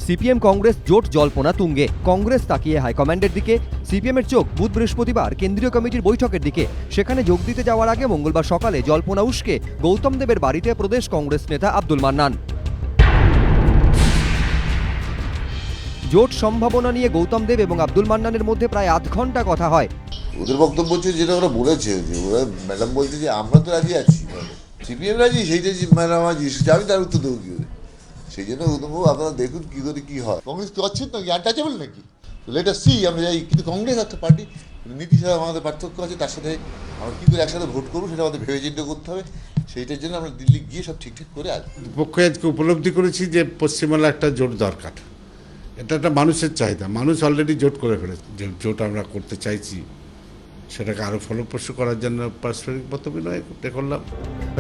CPM Congress জোট জল্পনা তুঙ্গে। কংগ্রেস তাকিয়ে হাইকমান্ডের দিকে, সিপিএমের চোখ বুধ বৃহস্পতিবার কেন্দ্রীয় কমিটির বৈঠকের দিকে। সেখানে যোগ দিতে যাওয়ার আগে মঙ্গলবার সকালে জল্পনা উস্কে গৌতম দেবের বাড়িতে প্রদেশ কংগ্রেস নেতা আব্দুল মান্নান। জোট সম্ভাবনা নিয়ে গৌতম দেব এবং আব্দুল মান্নানের মধ্যে প্রায় আধ ঘন্টা কথা হয়। ওদের বক্তব্য হচ্ছে যেটা ওরা বলেছে, যে ওরা ম্যাডাম বলছে যে আমরা তো রাজি আছি, সিপিএম রাজি, সেইটা ম্যাডাম রাজি, আমি তার উত্তর দেবো কি করে? সেই জন্য গৌতমবাবু আপনারা দেখুন কি করে কি হয়। কংগ্রেস কি অচ্ছেদ নাকি, আনটাচেবল নাকি? লেট আস সি, আমরা যাই। কিন্তু কংগ্রেস একটা পার্টি, নীতি ছাড়া আমাদের পার্থক্য আছে, তার সাথে আমরা কী করে একসাথে ভোট করবো সেটা আমাদের ভেবে চিন্তা করতে হবে। সেইটার জন্য আমরা দিল্লি গিয়ে সব ঠিকঠাক করে আসবো। পক্ষে আজকে উপলব্ধি করেছি যে পশ্চিমবাংলা একটা জোট দরকার। এটা একটা মানুষের চাহিদা, মানুষ অলরেডি জোট করে ফেলেছে। যে জোট আমরা করতে চাইছি সেটাকে আরও ফলপ্রসূ করার জন্য পারস্পরিক মত বিনিময় করলাম।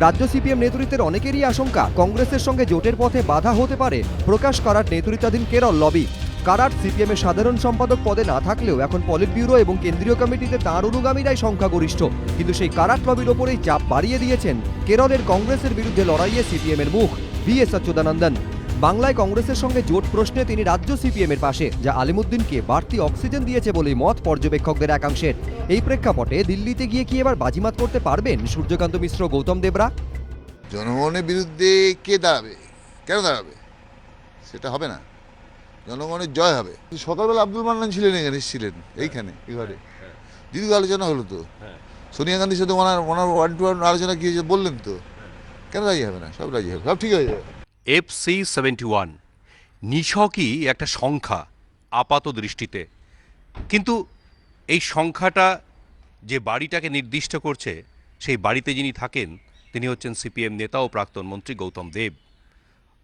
রাজ্য সিপিএম নেতৃত্বের অনেকেরই আশঙ্কা কংগ্রেসের সঙ্গে জোটের পথে বাধা হতে পারে প্রকাশ কারাট নেতৃত্বাধীন কেরল লবি। কারাট সিপিএমের সাধারণ সম্পাদক পদে না থাকলেও এখন পলিট ব্যুরো এবং কেন্দ্রীয় কমিটিতে তাঁর অনুগামীরাই সংখ্যাগরিষ্ঠ। কিন্তু সেই কারাট লবির ওপরেই চাপ বাড়িয়ে দিয়েছেন কেরলের কংগ্রেসের বিরুদ্ধে লড়াইয়ে সিপিএমের মুখ VS অচ্যুতানন্দন। বাংলায় কংগ্রেসের সঙ্গে জোট প্রশ্নে তিনি রাজ্য সিপিএমের পাশে, যা আলিমুদ্দিনকে বাড়তি অক্সিজেন দিয়েছে বলেই মত পর্যবেক্ষকদের একাংশের। এই প্রেক্ষাপটে দিল্লিতে গিয়ে কি এবার বাজিমাত করতে পারবেন সূর্যকান্ত মিশ্র, গৌতম দেবরা? জনগণের বিরুদ্ধে কে দাঁড়াবে, কেন দাঁড়াবে, সেটা হবে না। জনগণের জয় হবে। সকালবেলা আব্দুল মান্নান ছিলেন, এখানে এসেছিলেন, এইখানে এই ঘরে দীর্ঘ আলোচনা হলো তো। সোনিয়া গান্ধীর সাথে ওনার 1-to-1 আলোচনা কি বললেন তো। কেন রাজি হবে না? সব রাজি হবে, সব ঠিক হয়ে যাবে। FC71 নিছকই একটা সংখ্যা আপাত দৃষ্টিতে, কিন্তু এই সংখ্যাটা যে বাড়িটাকে নির্দিষ্ট করছে, সেই বাড়িতে যিনি থাকেন তিনি হচ্ছেন সিপিএম নেতা ও প্রাক্তন মন্ত্রী গৌতম দেব।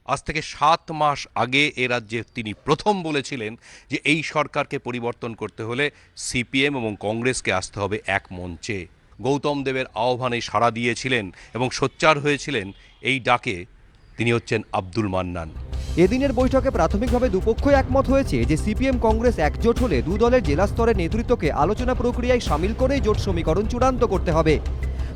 আজ থেকে 7 মাস আগে এ রাজ্যে তিনি প্রথম বলেছিলেন যে এই সরকারকে পরিবর্তন করতে হলে সিপিএম এবং কংগ্রেসকে আসতে হবে এক মঞ্চে। গৌতম দেবের আহ্বানে সাড়া দিয়েছিলেন এবং সোচ্চার হয়েছিলেন এই ডাকে তিনি হচ্ছেন আব্দুল মান্নান। এদিনের বৈঠকে প্রাথমিকভাবে দুপক্ষই একমত হয়েছে যে সিপিএম কংগ্রেস একজোট হলে দু দলের জেলা স্তরের নেতৃত্বকে আলোচনা প্রক্রিয়ায় সামিল করেই জোট সমীকরণ চূড়ান্ত করতে হবে।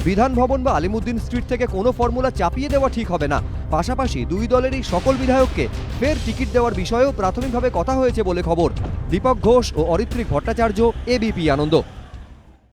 বিধান ভবন বা আলিমুদ্দিন স্ট্রিট থেকে কোনো ফর্মুলা চাপিয়ে দেওয়া ঠিক হবে না। পাশাপাশি দুই দলেরই সকল বিধায়ককে ফের টিকিট দেওয়ার বিষয়েও প্রাথমিকভাবে কথা হয়েছে বলে খবর। দীপক ঘোষ ও অরিত্রিক ভট্টাচার্য, ABP আনন্দ।